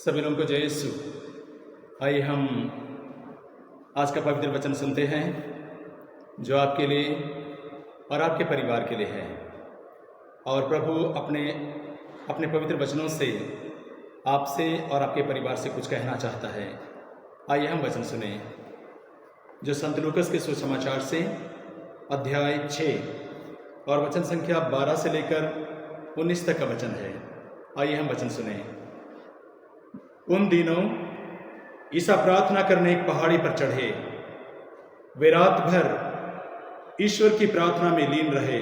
सभी लोगों को जय यीशु। आइए हम आज का पवित्र वचन सुनते हैं जो आपके लिए और आपके परिवार के लिए है। और प्रभु अपने पवित्र वचनों से आपसे और आपके परिवार से कुछ कहना चाहता है। आइए हम वचन सुने जो संत लूकस के सुसमाचार से अध्याय 6 और वचन संख्या 12 से लेकर 19 तक का वचन है। आइए हम वचन सुने। उन दिनों ईसा प्रार्थना करने एक पहाड़ी पर चढ़े। वे रात भर ईश्वर की प्रार्थना में लीन रहे।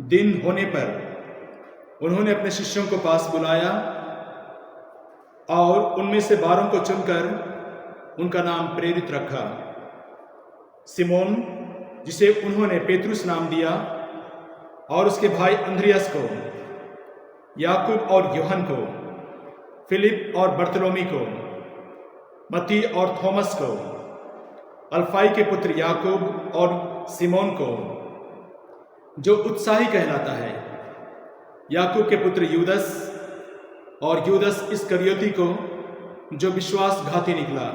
दिन होने पर उन्होंने अपने शिष्यों को पास बुलाया और उनमें से 12 को चुनकर उनका नाम प्रेरित रखा। सिमोन, जिसे उन्होंने पेतरुस नाम दिया, और उसके भाई अंद्रियास को, याकूब और यूहन को, फिलिप और बर्तलोमी को, मत्ती और थॉमस को, अल्फाई के पुत्र याकूब और सिमोन को जो उत्साही कहलाता है, याकूब के पुत्र यूदस और यूदस इस्करियोती को जो विश्वासघाती निकला।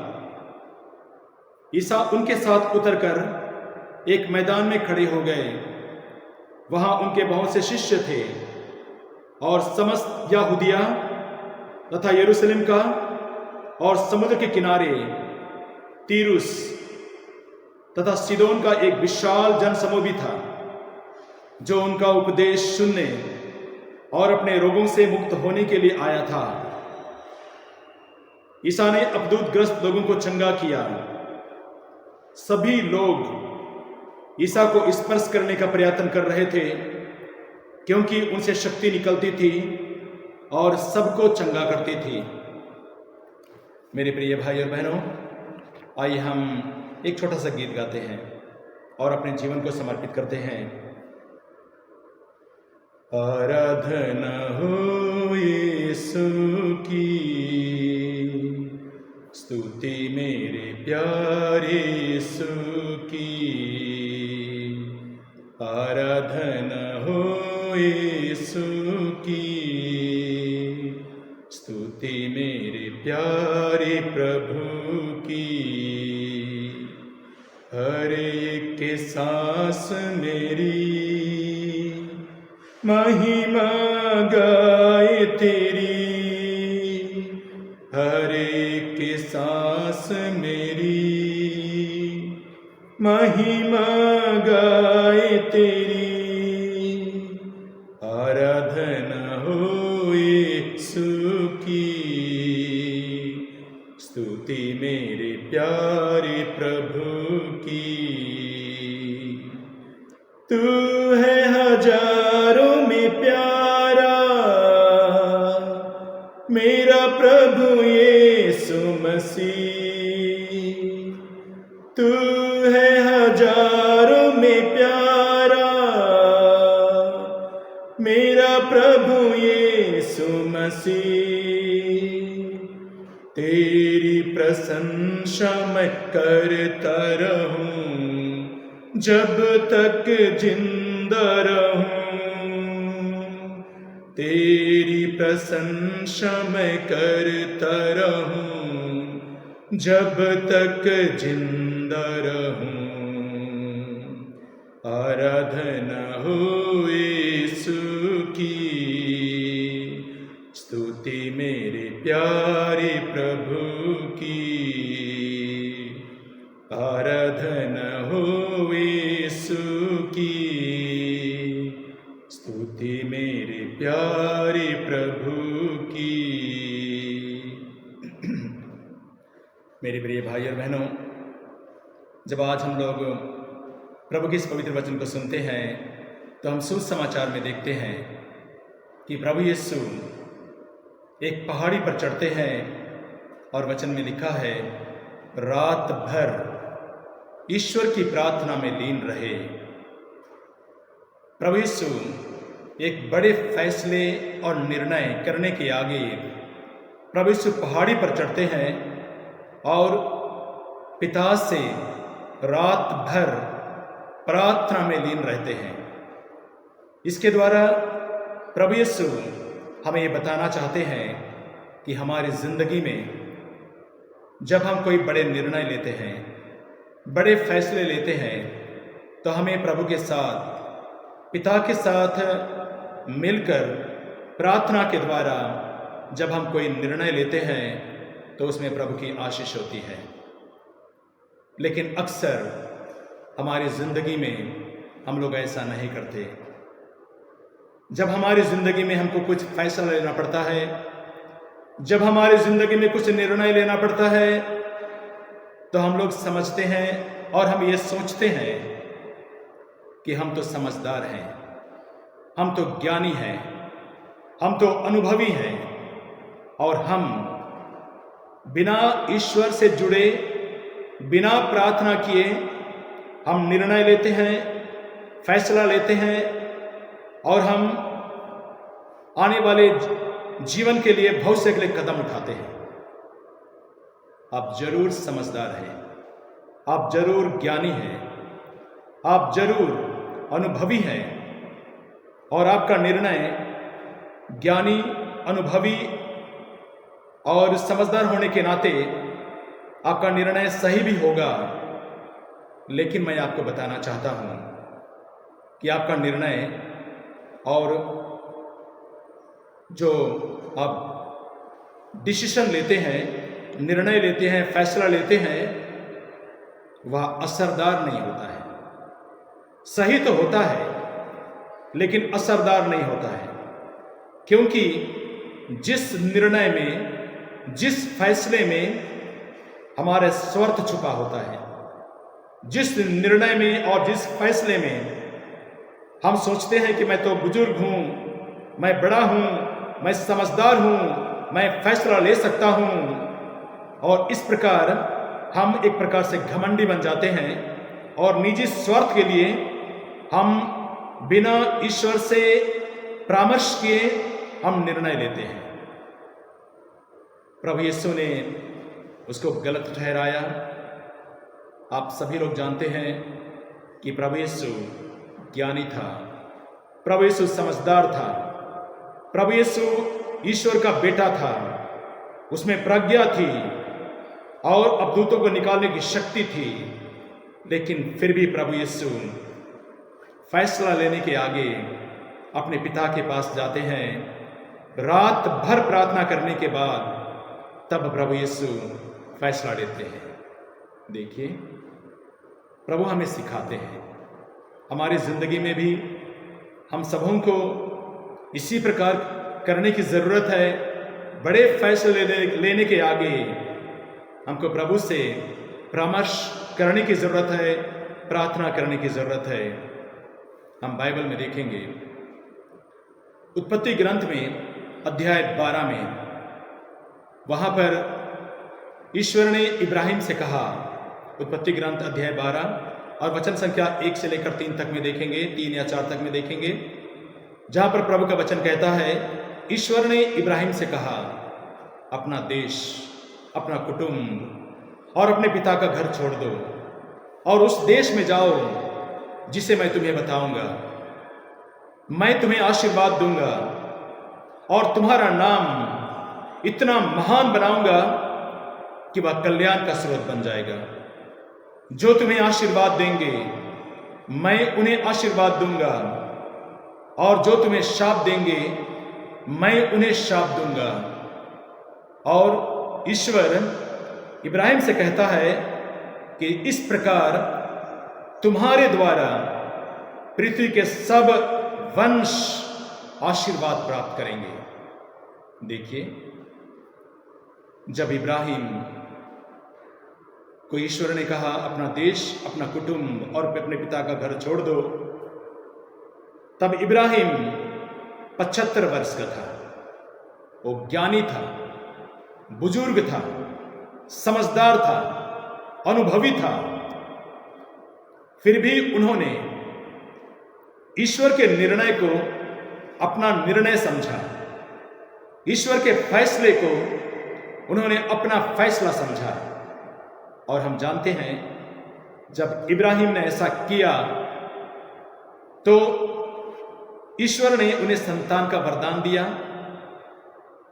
ईसा उनके साथ उतरकर एक मैदान में खड़े हो गए। वहां उनके बहुत से शिष्य थे और समस्त यहूदिया तथा यरूशलेम का और समुद्र के किनारे तीरुस तथा सीदोन का एक विशाल जनसमूह भी था जो उनका उपदेश सुनने और अपने रोगों से मुक्त होने के लिए आया था। ईसा ने अपदूतग्रस्त लोगों को चंगा किया। सभी लोग ईसा को स्पर्श करने का प्रयत्न कर रहे थे क्योंकि उनसे शक्ति निकलती थी और सबको चंगा करती थी। मेरे प्रिय भाई और बहनों, आइए हम एक छोटा सा गीत गाते हैं और अपने जीवन को समर्पित करते हैं। आराधना हो यीशु की, स्तुति मेरे प्यारे यीशु की। आराधना हो यीशु की, स्तुति मेरे प्यारे प्रभु की। हर एक सांस मेरी महिमा गाए तेरी। हर एक सांस मेरी महिमा गाए तेरी। आराधना हो यीशु की, स्तुति मेरे प्यारे प्रभु की। तू है हजारों में प्यारा मेरा प्रभु यीशु मसीह। तू है हजारों में प्यारा मेरा प्रभु यीशु मसीह। तेरी प्रशंसा मैं करता रहूं जब तक जिंदा रहूं। तेरी प्रशंसा मैं करता रहूं जब तक जिंदा रहूं। आराधना हो यीशु की, स्तुति मेरे प्यारे प्रभु की। आराधना हो यीशु की, स्तुति मेरे प्यारे प्रभु की। मेरे प्रिय भाई और बहनों, जब आज हम लोग प्रभु के इस पवित्र वचन को सुनते हैं तो हम सुसमाचार में देखते हैं कि प्रभु यीशु एक पहाड़ी पर चढ़ते हैं और वचन में लिखा है, रात भर ईश्वर की प्रार्थना में लीन रहे। प्रभु यीशु एक बड़े फैसले और निर्णय करने के आगे प्रभु यीशु पहाड़ी पर चढ़ते हैं और पिता से रात भर प्रार्थना में लीन रहते हैं। इसके द्वारा प्रभु यीशु हमें ये बताना चाहते हैं कि हमारी ज़िंदगी में जब हम कोई बड़े निर्णय लेते हैं, बड़े फैसले लेते हैं, तो हमें प्रभु के साथ, पिता के साथ मिलकर प्रार्थना के द्वारा जब हम कोई निर्णय लेते हैं तो उसमें प्रभु की आशीष होती है। लेकिन अक्सर हमारी ज़िंदगी में हम लोग ऐसा नहीं करते। जब हमारी ज़िंदगी में हमको कुछ फैसला लेना पड़ता है, जब हमारी ज़िंदगी में कुछ निर्णय लेना पड़ता है, तो हम लोग समझते हैं और हम ये सोचते हैं कि हम तो समझदार हैं, हम तो ज्ञानी हैं, हम तो अनुभवी हैं और हम बिना ईश्वर से जुड़े, बिना प्रार्थना किए हम निर्णय लेते हैं, फैसला लेते हैं और हम आने वाले जीवन के लिए भविष्य के लिए कदम उठाते हैं। आप जरूर समझदार हैं, आप जरूर ज्ञानी हैं, आप जरूर अनुभवी हैं और आपका निर्णय ज्ञानी, अनुभवी और समझदार होने के नाते आपका निर्णय सही भी होगा। लेकिन मैं आपको बताना चाहता हूं कि आपका निर्णय और जो आप डिसीजन लेते हैं, निर्णय लेते हैं, फैसला लेते हैं, वह असरदार नहीं होता है। सही तो होता है लेकिन असरदार नहीं होता है, क्योंकि जिस निर्णय में, जिस फैसले में हमारा स्वार्थ छुपा होता है, जिस निर्णय में और जिस फैसले में हम सोचते हैं कि मैं तो बुजुर्ग हूं, मैं बड़ा हूं, मैं समझदार हूं, मैं फैसला ले सकता हूं, और इस प्रकार हम एक प्रकार से घमंडी बन जाते हैं और निजी स्वार्थ के लिए हम बिना ईश्वर से परामर्श किए हम निर्णय लेते हैं। प्रभु यीशु ने उसको गलत ठहराया। आप सभी लोग जानते हैं कि प्रभु यीशु ज्ञानी था, प्रभु यीशु समझदार था, प्रभु यीशु ईश्वर का बेटा था, उसमें प्रज्ञा थी और अवधूतों को निकालने की शक्ति थी। लेकिन फिर भी प्रभु यीशु फैसला लेने के आगे अपने पिता के पास जाते हैं। रात भर प्रार्थना करने के बाद तब प्रभु यीशु फैसला लेते हैं। देखिए, प्रभु हमें सिखाते हैं। हमारी जिंदगी में भी हम सबों को इसी प्रकार करने की जरूरत है। बड़े फैसले लेने के आगे हमको प्रभु से परामर्श करने की जरूरत है, प्रार्थना करने की जरूरत है। हम बाइबल में देखेंगे, उत्पत्ति ग्रंथ में अध्याय 12 में, वहां पर ईश्वर ने इब्राहिम से कहा। उत्पत्ति ग्रंथ अध्याय 12 और वचन संख्या 1 से लेकर 3 तक में देखेंगे, 3 या 4 तक में देखेंगे, जहां पर प्रभु का वचन कहता है, ईश्वर ने इब्राहिम से कहा, अपना देश, अपना कुटुंब और अपने पिता का घर छोड़ दो और उस देश में जाओ जिसे मैं तुम्हें बताऊंगा। मैं तुम्हें आशीर्वाद दूंगा और तुम्हारा नाम इतना महान बनाऊंगा कि वह कल्याण का स्रोत बन जाएगा। जो तुम्हें आशीर्वाद देंगे मैं उन्हें आशीर्वाद दूंगा और जो तुम्हें शाप देंगे मैं उन्हें शाप दूंगा। और ईश्वर इब्राहिम से कहता है कि इस प्रकार तुम्हारे द्वारा पृथ्वी के सब वंश आशीर्वाद प्राप्त करेंगे। देखिए, जब इब्राहिम को ईश्वर ने कहा अपना देश, अपना कुटुंब और अपने पिता का घर छोड़ दो, तब इब्राहिम 75 वर्ष का था। वो ज्ञानी था, बुजुर्ग था, समझदार था, अनुभवी था। फिर भी उन्होंने ईश्वर के निर्णय को अपना निर्णय समझा, ईश्वर के फैसले को उन्होंने अपना फैसला समझा। और हम जानते हैं, जब इब्राहिम ने ऐसा किया तो ईश्वर ने उन्हें संतान का वरदान दिया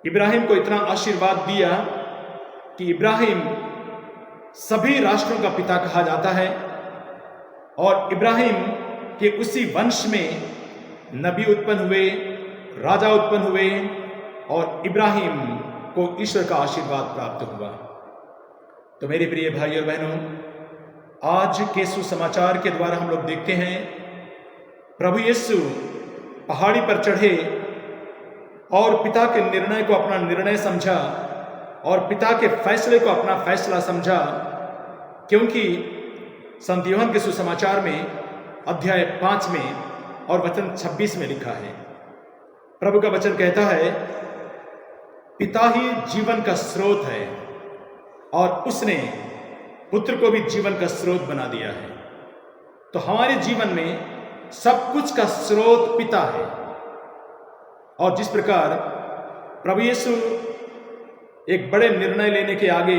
इब्राहिम को इतना आशीर्वाद दिया कि इब्राहिम सभी राष्ट्रों का पिता कहा जाता है। और इब्राहिम के उसी वंश में नबी उत्पन्न हुए, राजा उत्पन्न हुए और इब्राहिम को ईश्वर का आशीर्वाद प्राप्त हुआ। तो मेरे प्रिय भाई और बहनों, आज के सुसमाचार के द्वारा हम लोग देखते हैं प्रभु यीशु पहाड़ी पर चढ़े और पिता के निर्णय को अपना निर्णय समझा और पिता के फैसले को अपना फैसला समझा, क्योंकि संत यूहन्ना के सुसमाचार में अध्याय 5 में और वचन 26 में लिखा है, प्रभु का वचन कहता है, पिता ही जीवन का स्रोत है और उसने पुत्र को भी जीवन का स्रोत बना दिया है। तो हमारे जीवन में सब कुछ का स्रोत पिता है। और जिस प्रकार प्रभु यीशु एक बड़े निर्णय लेने के आगे,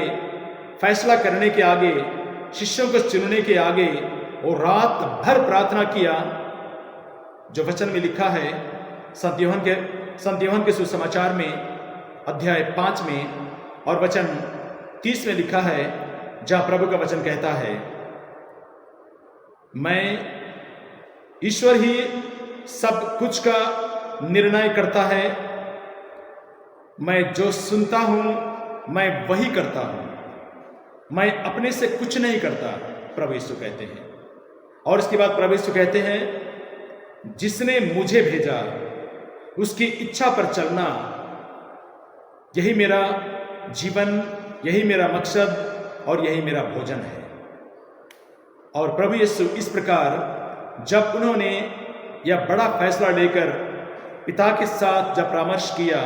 फैसला करने के आगे, शिष्यों को चुनने के आगे और रात भर प्रार्थना किया, जो वचन में लिखा है संत यूहन्ना के सुसमाचार में अध्याय 5 में और वचन 30 में लिखा है, जहां प्रभु का वचन कहता है, मैं ईश्वर ही सब कुछ का निर्णय करता है, मैं जो सुनता हूं मैं वही करता हूं, मैं अपने से कुछ नहीं करता, प्रभु यीशु कहते हैं। और इसके बाद प्रभु यीशु कहते हैं, जिसने मुझे भेजा उसकी इच्छा पर चलना, यही मेरा जीवन, यही मेरा मकसद और यही मेरा भोजन है। और प्रभु यीशु इस प्रकार जब उन्होंने यह बड़ा फैसला लेकर पिता के साथ जब परामर्श किया,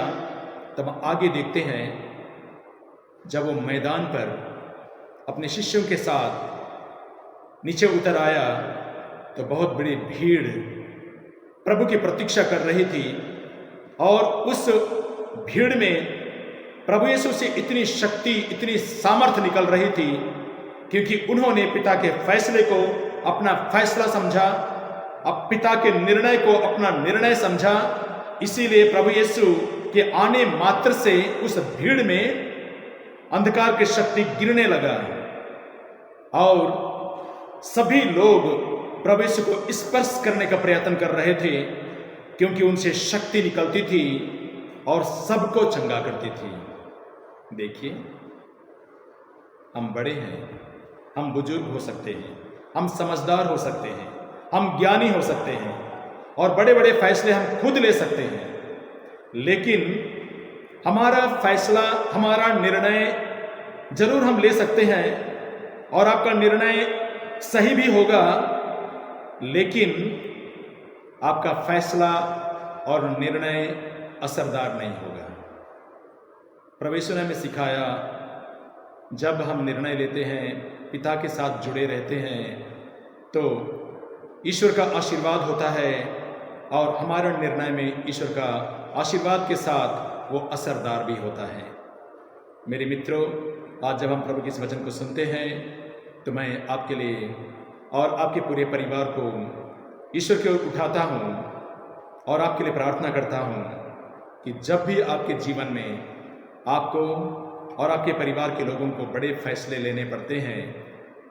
तब आगे देखते हैं जब वो मैदान पर अपने शिष्यों के साथ नीचे उतर आया तो बहुत बड़ी भीड़ प्रभु की प्रतीक्षा कर रही थी। और उस भीड़ में प्रभु यीशु से इतनी शक्ति, इतनी सामर्थ्य निकल रही थी, क्योंकि उन्होंने पिता के फैसले को अपना फैसला समझा, अब पिता के निर्णय को अपना निर्णय समझा। इसीलिए प्रभु यीशु के आने मात्र से उस भीड़ में अंधकार की शक्ति गिरने लगा और सभी लोग प्रभु यीशु को स्पर्श करने का प्रयत्न कर रहे थे, क्योंकि उनसे शक्ति निकलती थी और सबको चंगा करती थी। देखिए, हम बड़े हैं, हम बुजुर्ग हो सकते हैं, हम समझदार हो सकते हैं, हम ज्ञानी हो सकते हैं और बड़े बड़े फैसले हम खुद ले सकते हैं, लेकिन हमारा फैसला, हमारा निर्णय जरूर हम ले सकते हैं और आपका निर्णय सही भी होगा, लेकिन आपका फैसला और निर्णय असरदार नहीं होगा। प्रभु यीशु ने हमें सिखाया, जब हम निर्णय लेते हैं, पिता के साथ जुड़े रहते हैं, तो ईश्वर का आशीर्वाद होता है और हमारे निर्णय में ईश्वर का आशीर्वाद के साथ वो असरदार भी होता है। मेरे मित्रों, आज जब हम प्रभु के इस वचन को सुनते हैं, तो मैं आपके लिए और आपके पूरे परिवार को ईश्वर की ओर उठाता हूँ और आपके लिए प्रार्थना करता हूँ कि जब भी आपके जीवन में आपको और आपके परिवार के लोगों को बड़े फैसले लेने पड़ते हैं,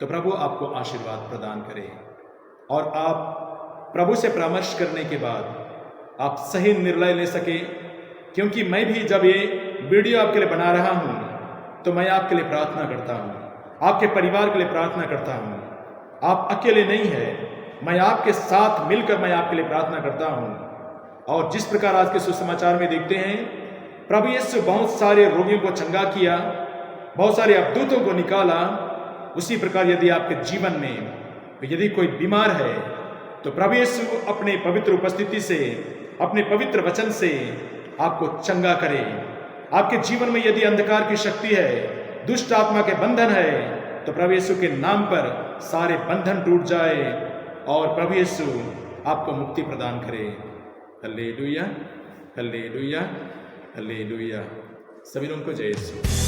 तो प्रभु आपको आशीर्वाद प्रदान करे और आप प्रभु से परामर्श करने के बाद आप सही निर्णय ले सके। क्योंकि मैं भी जब ये वीडियो आपके लिए बना रहा हूँ, तो मैं आपके लिए प्रार्थना करता हूँ, आपके परिवार के लिए प्रार्थना करता हूँ। आप अकेले नहीं हैं, मैं आपके साथ मिलकर मैं आपके लिए प्रार्थना करता हूँ। और जिस प्रकार आज के सुसमाचार में देखते हैं, प्रभु यीशु बहुत सारे रोगियों को चंगा किया, बहुत सारे अद्भुतों को निकाला, उसी प्रकार यदि आपके जीवन में यदि कोई बीमार है, तो प्रभु यीशु अपने पवित्र उपस्थिति से, अपने पवित्र वचन से आपको चंगा करे। आपके जीवन में यदि अंधकार की शक्ति है, दुष्ट आत्मा के बंधन है, तो प्रभु यीशु के नाम पर सारे बंधन टूट जाए और प्रभु यीशु आपको मुक्ति प्रदान करे। Hallelujah, hallelujah, hallelujah. सभी लोगों को जय यीशु।